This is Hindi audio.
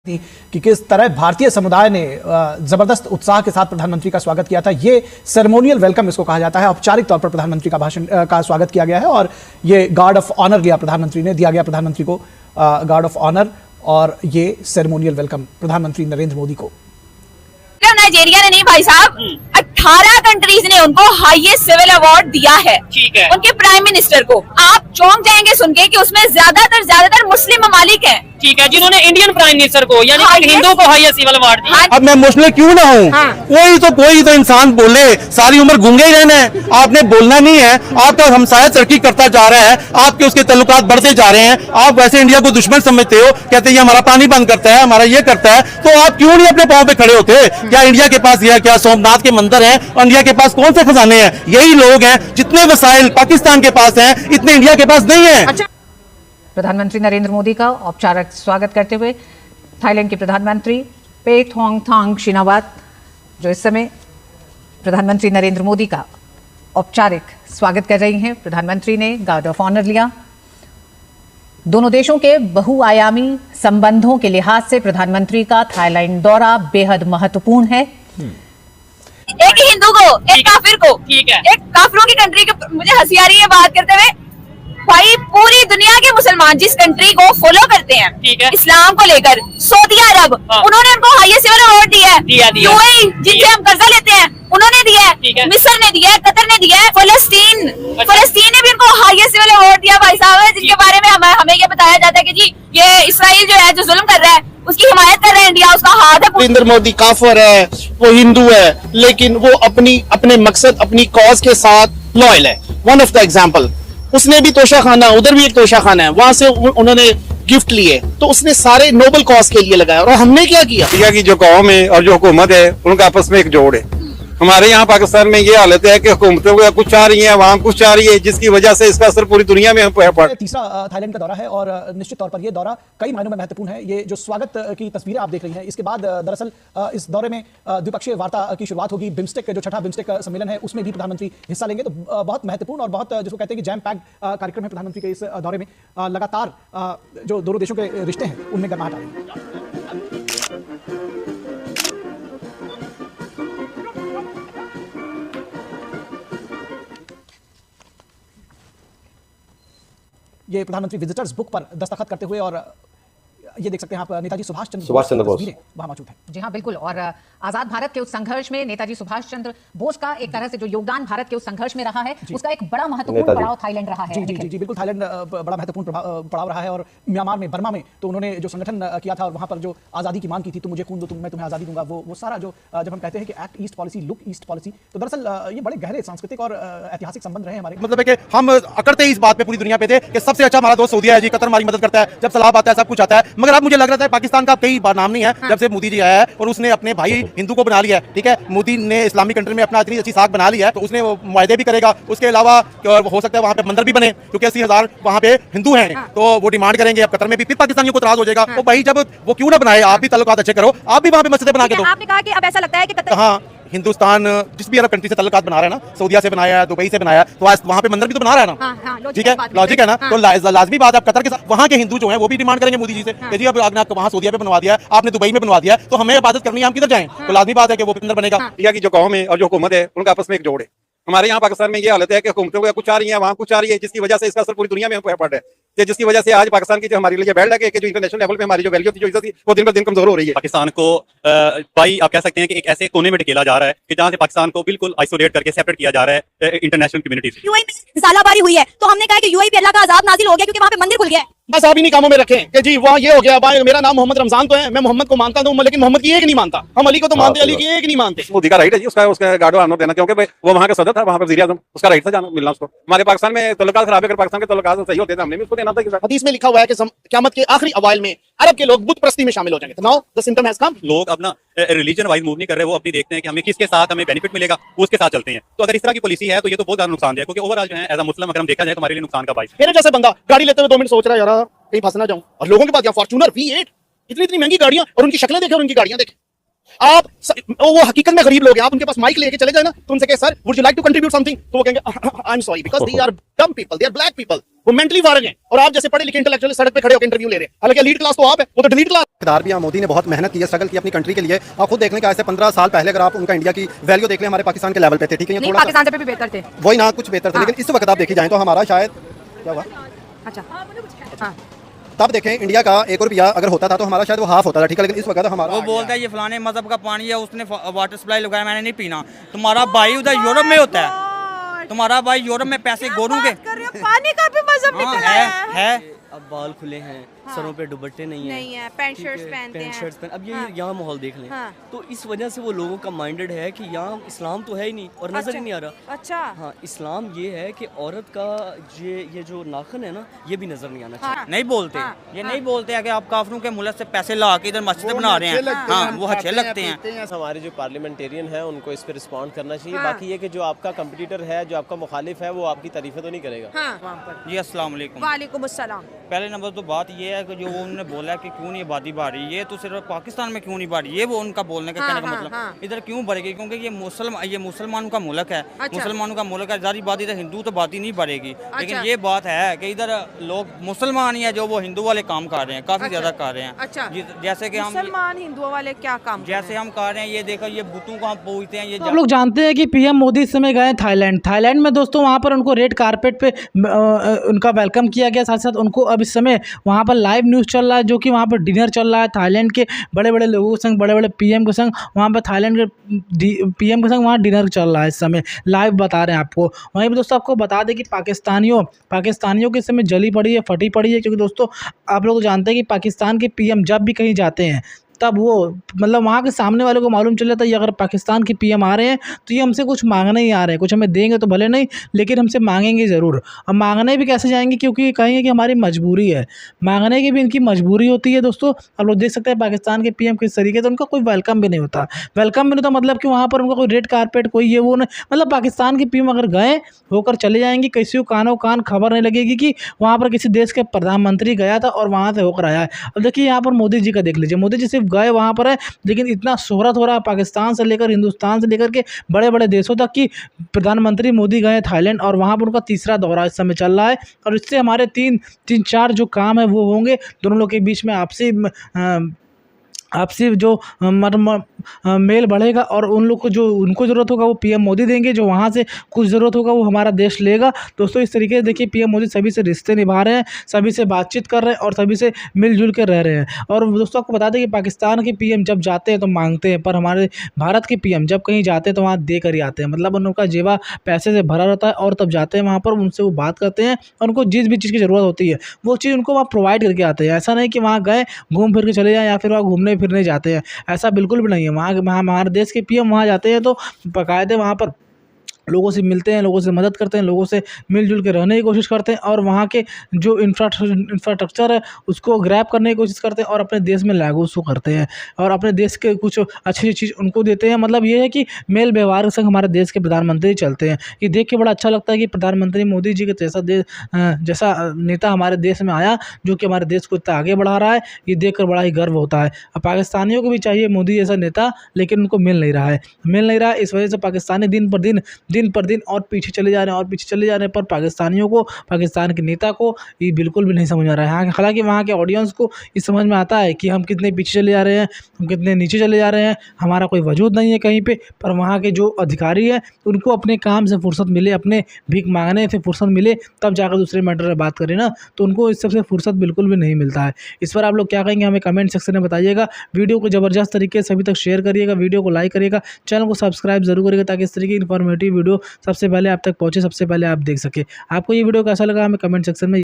थी कि किस तरह भारतीय समुदाय ने जबरदस्त उत्साह के साथ प्रधानमंत्री का स्वागत किया था। ये सेरेमोनियल वेलकम इसको कहा जाता है। औपचारिक तौर पर प्रधानमंत्री का भाषण का स्वागत किया गया है और ये गार्ड ऑफ ऑनर दिया गया प्रधानमंत्री को गार्ड ऑफ ऑनर, और ये सेरेमोनियल वेलकम प्रधानमंत्री नरेंद्र मोदी को। नाइजीरिया ने नहीं भाई साहब, 18 कंट्रीज ने उनको हाईएस्ट सिविल अवार्ड दिया है। ठीक है। उनके प्राइम मिनिस्टर को। आप चौंक जाएंगे सुन के कि उसमें ज्यादातर मुस्लिम ममालिक हैं। ठीक है, जिन्होंने इंडियन प्राइम मिनिस्टर को यानी हिंदू को हाईएस्ट सिविल अवार्ड दिया। अब मैं इमोशनल क्यों ना हूँ? कोई तो इंसान बोले, सारी उम्र गूंगे ही रहना है। आपने बोलना नहीं है। आपका हमसाया तरक्की करता जा रहा है, आपके उसके ताल्लुकात बढ़ते जा रहे हैं। आप वैसे इंडिया को दुश्मन समझते हो, कहते हैं ये हमारा पानी बंद करता है, हमारा ये करता है, तो आप क्यों नहीं अपने पांव पे खड़े होते? क्या इंडिया के पास यह क्या सोमनाथ के मंदिर हैं और इंडिया के पास कौन से खजाने हैं? यही लोग हैं, जितने वसाइल पाकिस्तान के पास हैं इतने इंडिया के पास नहीं है। अच्छा। प्रधानमंत्री नरेंद्र मोदी का औपचारिक स्वागत करते हुए थाईलैंड के प्रधानमंत्री पेथोंगथांग शिनावात, जो इस समय प्रधानमंत्री नरेंद्र मोदी का औपचारिक स्वागत कर रही हैं। प्रधानमंत्री ने गार्ड ऑफ ऑनर लिया। दोनों देशों के बहुआयामी संबंधों के लिहाज से प्रधानमंत्री का थाईलैंड दौरा बेहद महत्वपूर्ण है। एक हिंदू को, एक काफिर को, ठीक है, एक काफिरों की कंट्री के, मुझे हंसी आ रही है बात करते हुए। भाई पूरी दुनिया के मुसलमान जिस कंट्री को फॉलो करते हैं, ठीक है, इस्लाम को लेकर, सऊदी अरब, उन्होंने उनको हाईएस्ट सिविल अवार्ड दिया है। यूएई जिनसे हम कर्जा लेते हैं उन्होंने दिया है, मिस्र ने दिया है, कतर ने दिया है, फलस्तीन ने भी उनको हाईएस्ट सिविल अवार्ड दिया भाई साहब, जिनके बारे में हमें ये बताया जाता है कि जी ये इसराइल जो है जो जुल्म कर रहा है उसकी हिमायत कर रहा है इंडिया, उसका हाथ है। नरेंद्र मोदी काफिर है, वो हिंदू है, लेकिन वो अपने मकसद अपनी कॉज के साथ लॉयल है। वन ऑफ द एग्जाम्पल, उसने भी तोशा खाना, उधर भी एक तोशा खाना है, वहां से उन्होंने गिफ्ट लिए, तो उसने सारे नोबल कॉज के लिए लगाया। और हमने क्या किया? इंडिया की जो कौम है और जो हुकूमत है उनका आपस में एक जोड़ है। हमारे यहाँ पाकिस्तान में ये हालत है कि हुकूमतों को कुछ चाह रही है, वहाँ कुछ चाह रही है, जिसकी वजह से इसका असर पूरी दुनिया में पड़। तीसरा थाईलैंड का दौरा है और निश्चित तौर पर यह दौरा कई मायनों में महत्वपूर्ण है। ये जो स्वागत की तस्वीरें आप देख रही हैं, इसके बाद दरअसल इस दौरे में द्विपक्षीय वार्ता की शुरुआत होगी। बिम्स्टेक जो छठा बिम्स्टेक सम्मेलन है उसमें भी प्रधानमंत्री हिस्सा लेंगे। तो बहुत महत्वपूर्ण और बहुत जिसको कहते हैं कि जैम पैक्ड कार्यक्रम है प्रधानमंत्री के इस दौरे में। लगातार जो दोनों देशों के रिश्ते हैं उनमें गर्माहट आ रही है। ये प्रधानमंत्री विजिटर्स बुक पर दस्तखत करते हुए, और ये देख सकते हैं आप नेताजी सुभाष चंद्र बोस वहां मौजूद है। जी हाँ, बिल्कुल। और आजाद भारत के उस संघर्ष में नेताजी सुभाष चंद्र बोस का एक तरह से जो योगदान भारत के उस संघर्ष में रहा है, उसका एक बड़ा महत्वपूर्ण पड़ाव थाईलैंड रहा है। जी बिल्कुल, थाईलैंड बड़ा महत्वपूर्ण पड़ाव रहा है। और म्यांमार में, बर्मा में तो उन्होंने जो संगठन किया था और वहां पर जो आजादी की मांग की थी, तुम मुझे खून दो, मैं तुम्हें आजादी दूंगा, वो सारा जो जब हम कहते हैं कि act east policy, look east policy, तो दरअसल ये बड़े गहरे सांस्कृतिक और ऐतिहासिक संबंध रहे हमारे। मतलब है कि हम अकड़ते इस बात पे पूरी दुनिया पे थे कि सबसे अच्छा हमारा दोस्त सऊदी है जी, कतर हमारी मदद करता है, जब सलाह आता है सब कुछ आता है। मगर अब मुझे लग रहा है पाकिस्तान का कई बार नाम नहीं है जब से मोदी जी आया है और उसने अपने भाई हिंदू को बना लिया है। ठीक है, मोदी ने इस्लामिक कंट्री में अपना इतनी अच्छी साख बना लिया है, तो उसने वो मुआहदे भी करेगा। उसके अलावा हो सकता है वहाँ पे मंदिर भी बने, क्योंकि 80,000 वहाँ पे हिंदू हैं, तो वो डिमांड करेंगे। अब कतर में भी फिर पाकिस्तानियों को इतराज हो जाएगा। तो भाई जब वो क्यों ना बनाए, आप भी ताल्लुकात अच्छे करो, आप भी वहाँ पे मस्जिदें बना के दो। आपने कहा कि अब ऐसा लगता है कि कतर, हाँ, हिंदुस्तान जिस भी अरब कंट्री से ताल्लुकात बना रहा है ना, सऊदीया से बनाया है, दुबई से बनाया है, तो वहाँ पे मंदिर भी तो बना रहा है ना। ठीक है, लॉजिक है ना। तो लाजमी बात है, अब कतर के साथ वहाँ के हिंदू जो हैं वो भी डिमांड करेंगे मोदी जी से कि जी अब आपने वहाँ सऊदीया पे बनवा दिया, आपने दुबई में बनवा दिया, तो हमें इबादत करनी है, हम किधर जाएं? तो लाजमी बात है कि वो अंदर बनेगा। इंडिया की जो कौम है और जो हुकूमत है उनका आपस में एक जोड़ है। हमारे यहाँ पाकिस्तान में ये हालत है कि हुकूमतों को कुछ चाह रही है, वहाँ कुछ चाह रही है, जिसकी वजह से इसका असर पूरी दुनिया में पड़ रहा है, जिसकी वजह से आज पाकिस्तान की जो हमारे लिए बेल्ट है कि जो इंटरनेशनल लेवल पे हमारी जो वैल्यू थी, जो इज्जत थी, वो दिन ब दिन कमजोर हो रही है। पाकिस्तान को भाई आप कह सकते हैं कि एक ऐसे कोने में ढकेला जा रहा है कि जहां से पाकिस्तान को बिल्कुल आइसोलेट करके सेपरेट किया जा रहा है इंटरनेशनल कम्युनिटी से। यूएई में सालाबारी हुई है, तो हमने कहा कि यूएई पे अल्लाह का अजाब नाजिल हो गया क्योंकि वहाँ पे मंदिर खुल गया है। बस आप इन्हीं कामों में रखें कि जी वहाँ ये हो गया, मेरा नाम मोहम्मद रमजान तो है, मैं मोहम्मद को मानता हूँ, लेकिन मोहम्मद की एक नहीं मानता। हम अली को तो मानते, अली की एक नहीं मानते। मोदी का राइट है जी, उसका गार्ड ऑफ ऑनर देना, क्योंकि वो वहाँ का सदर था, वहाँ पर वज़ीर-ए-आज़म, उसका राइट था जाना मिलना उसको। हमारे पाकिस्तान में तल्लुकात खराब है, अगर पाकिस्तान के तल्लुकात सही होते तो हमने भी उसको देना था। हदीस में लिखा हुआ है कि क़यामत के आखिरी अवाइल में अरब के लोग बुत परस्ती में शामिल हो जाएंगे। तो now the symptom has come. लोग अपना रिलीजन वाइज मूव नहीं कर रहे, वो अपनी देखते हैं कि हमें किसके साथ हमें बेनिफिट मिलेगा, वो उसके साथ चलते हैं। तो अगर इस तरह की पॉलिसी है तो ये तो बहुत ज्यादा नुकसान है, क्योंकि ओवरऑल जो है एज अ मुस्लिम अगर हम देखा जाए तो हमारे लिए नुकसान का बाइस। मेरे जैसे बंदा गाड़ी लेते हुए 2 मिनट सोच रहा है यार कहीं फंस ना जाऊं, और लोगों के पास फॉर्च्यूनर V8 इतनी महंगी गाड़ियां, और उनकी शक्लें देखें और उनकी गाड़ियां देखें। आप वो हकीकत में गरीब लोग हैं, आप उनके पास माइक लेके चले जाए ना, तो उनसे कहे sir would you like to contribute something, तो वो कहेंगे I am sorry because they are dumb people, they are black people. वो मेंटली वार्ग हैं, और आप जैसे पढ़े लिखे इंटेलेक्चुअल सड़क पे खड़े होकर इंटरव्यू ले रहे हैं। हालांकि लीड क्लास तो आप है, वो तो डिलीट क्लास। इक़्तिदार भी यहाँ मोदी ने बहुत मेहनत की है, स्ट्रगल की अपनी कंट्री के लिए। आप खुद देख लें कि आज से 15 साल पहले अगर आप उनका इंडिया की वैल्यू देख लें, हमारे पाकिस्तान के लेवल पे थे, ठीक है, ये थोड़ा पाकिस्तान से भी बेहतर थे। वही ना, कुछ बेहतर थे, लेकिन इस वक्त आप देखी जाए तो हमारा शायद क्या हुआ, अच्छा तब देखें इंडिया का 1 रुपया अगर होता था तो हमारा शायद वो हाफ होता था, ठीक है, लेकिन इस वक्त हमारा वो बोलता है ये फलाने मजहब का पानी है, उसने वाटर सप्लाई लगाया, मैंने नहीं पीना। तुम्हारा भाई उधर यूरोप में होता है, तुम्हारा भाई यूरोप में पैसे गोरू के पानी का भी मजहब निकल आया है। अब बाल खुले हैं, सरों पे दुपट्टे नहीं है, पैंट शर्ट्स पहनते हैं। पैंट शर्ट्स पहन। अब ये यहाँ माहौल देख लें, तो इस वजह से वो लोगों का माइंडेड है कि यहाँ इस्लाम तो है ही नहीं और नजर ही नहीं आ रहा। अच्छा हाँ, इस्लाम ये है कि औरत का ये जो नाखन है ना, ये भी नजर नहीं आना चाहिए। नहीं बोलते, ये नहीं बोलते हैं कि आप काफिरों के मुल्क से पैसे ला के इधर मस्जिद बना रहे हैं। हाँ, वो अच्छे लगते हैं। हमारे जो पार्लियामेंटेरियन है उनको इस पर रिस्पॉन्ड करना चाहिए। बाकी ये कि जो आपका कंपटीटर है, जो आपका मुखालिफ है, वो आपकी तारीफें तो नहीं करेगा। जी अस्सलाम वालेकुम। वालेकुम अस्सलाम। पहले नंबर तो बात ये है कि जो उन्होंने बोला कि क्यों नहीं आबादी बढ़ रही, ये तो सिर्फ पाकिस्तान में क्यों नहीं बढ़ रही, ये वो उनका बोलने का कहने का मतलब। इधर क्यों बढ़ेगी, क्योंकि ये मुसलमानों का मुल्क है, मुसलमानों का मुल्क है, जारी बात इधर हिंदू तो बात ही नहीं बढ़ेगी। लेकिन ये बात है कि इधर लोग मुसलमान ही है जो वो हिंदू वाले काम कर रहे हैं, काफी ज्यादा कर रहे हैं। जैसे कि हम मुसलमान हिंदुओं वाले क्या काम, जैसे हम कर रहे हैं, ये देखो ये बुतों को हम पूछते हैं। ये आप लोग जानते हैं कि पीएम मोदी इस समय गए थाईलैंड में दोस्तों, वहाँ पर उनको रेड कारपेट पे उनका वेलकम किया गया। साथ साथ उनको अब इस समय वहाँ पर लाइव न्यूज़ चल रहा है, जो कि वहाँ पर डिनर चल रहा है थाईलैंड के बड़े बड़े लोगों के संग, बड़े बड़े पीएम के संग। वहाँ पर थाईलैंड के पीएम के संग वहाँ डिनर चल रहा है इस समय, लाइव बता रहे हैं आपको। वहीं पर दोस्तों आपको बता दें कि पाकिस्तानियों के समय जली पड़ी है, फटी पड़ी है, क्योंकि दोस्तों आप लोग जानते हैं कि पाकिस्तान के पीएम जब भी कहीं जाते हैं तब वो मतलब वहाँ के सामने वाले को मालूम चल जाता है ये अगर पाकिस्तान के पीएम आ रहे हैं तो ये हमसे कुछ मांगने ही आ रहे हैं, कुछ हमें देंगे तो भले नहीं, लेकिन हमसे मांगेंगे ज़रूर। अब मांगने भी कैसे जाएंगे, क्योंकि कहेंगे कि हमारी मजबूरी है, मांगने की भी इनकी मजबूरी होती है। दोस्तों आप लोग देख सकते हैं पाकिस्तान के पीएम किस तरीके से, उनका कोई वेलकम भी नहीं होता, मतलब कि वहाँ पर उनका कोई रेड कारपेट कोई ये वो नहीं। मतलब पाकिस्तान के पीएम अगर गए होकर चले जाएंगे, किसी को कानों कान खबर नहीं लगेगी कि वहाँ पर किसी देश के प्रधानमंत्री गया था और वहाँ से होकर आया है। अब देखिए यहाँ पर मोदी जी का देख लीजिए, मोदी जी सिर्फ गए वहाँ पर है, लेकिन इतना शोहरत हो रहा है पाकिस्तान से लेकर हिंदुस्तान से लेकर के बड़े बड़े देशों तक की प्रधानमंत्री मोदी गए थाईलैंड, और वहाँ पर उनका तीसरा दौरा इस समय चल रहा है। और इससे हमारे तीन चार जो काम है वो होंगे, दोनों लोग के बीच में आपसी जो मेल बढ़ेगा, और उन लोग को जो उनको ज़रूरत होगा वो पीएम मोदी देंगे, जो वहाँ से कुछ ज़रूरत होगा वो हमारा देश लेगा। दोस्तों इस तरीके से देखिए पीएम मोदी सभी से रिश्ते निभा रहे हैं, सभी से बातचीत कर रहे हैं और सभी से मिलजुल के रह रहे हैं। और दोस्तों आपको बता दें कि पाकिस्तान के पीएम जब जाते हैं तो मांगते हैं, पर हमारे भारत के पीएम जब कहीं जाते हैं तो वहाँ दे कर ही आते हैं। मतलब उनका जेबा पैसे से भरा रहता है और तब जाते हैं वहाँ पर, उनसे वो बात करते हैं और उनको जिस भी चीज़ की ज़रूरत होती है वो चीज़ उनको वहाँ प्रोवाइड करके आते हैं। ऐसा नहीं कि वहाँ गए घूम फिर के चले जाएँ या फिर वहाँ घूमने फिरने जाते हैं, ऐसा बिल्कुल भी नहीं है। वहाँ हमारे देश के पीएम वहाँ जाते हैं तो बाकायदे वहाँ पर लोगों से मिलते हैं, लोगों से मदद करते हैं, लोगों से मिलजुल के रहने की कोशिश करते हैं, और वहाँ के जो इंफ्रास्ट्रक्चर है उसको ग्रैब करने की कोशिश करते हैं और अपने देश में लागू उसको करते हैं और अपने देश के कुछ अच्छी चीज़ उनको देते हैं। मतलब ये है कि मेल व्यवहार के संग हमारे देश के प्रधानमंत्री चलते हैं। ये देख के बड़ा अच्छा लगता है कि प्रधानमंत्री मोदी जी के जैसा नेता हमारे देश में आया, जो कि हमारे देश को इतना आगे बढ़ा रहा है। ये देख कर बड़ा ही गर्व होता है। अब पाकिस्तानियों को भी चाहिए मोदी जैसा नेता, लेकिन उनको मिल नहीं रहा है। इस वजह से पाकिस्तानी दिन पर दिन और पीछे चले जा रहे हैं पर पाकिस्तानियों को, पाकिस्तान के नेता को ये बिल्कुल भी नहीं समझ आ रहा है। हालांकि वहाँ के ऑडियंस को ये समझ में आता है कि हम कितने पीछे चले जा रहे हैं, हम कितने नीचे चले जा रहे हैं, हमारा कोई वजूद नहीं है कहीं पे। पर वहाँ के जो अधिकारी हैं उनको अपने काम से फुर्सत मिले, अपने भीख मांगने से फुर्सत मिले, तब जाकर दूसरे मैटर में बात करें ना, तो उनको इस सबसे फुर्सत बिल्कुल भी नहीं मिलता है। इस पर आप लोग क्या कहेंगे हमें कमेंट सेक्शन में बताइएगा। वीडियो को ज़बरदस्त तरीके से सभी तक शेयर करिएगा, वीडियो को लाइक करिएगा, चैनल को सब्सक्राइब जरूर करिएगा, ताकि इस तरीके की इन्फॉर्मेटिव वीडियो सबसे पहले आप तक पहुंचे, सबसे पहले आप देख सके। आपको ये वीडियो कैसा लगा हमें कमेंट सेक्शन में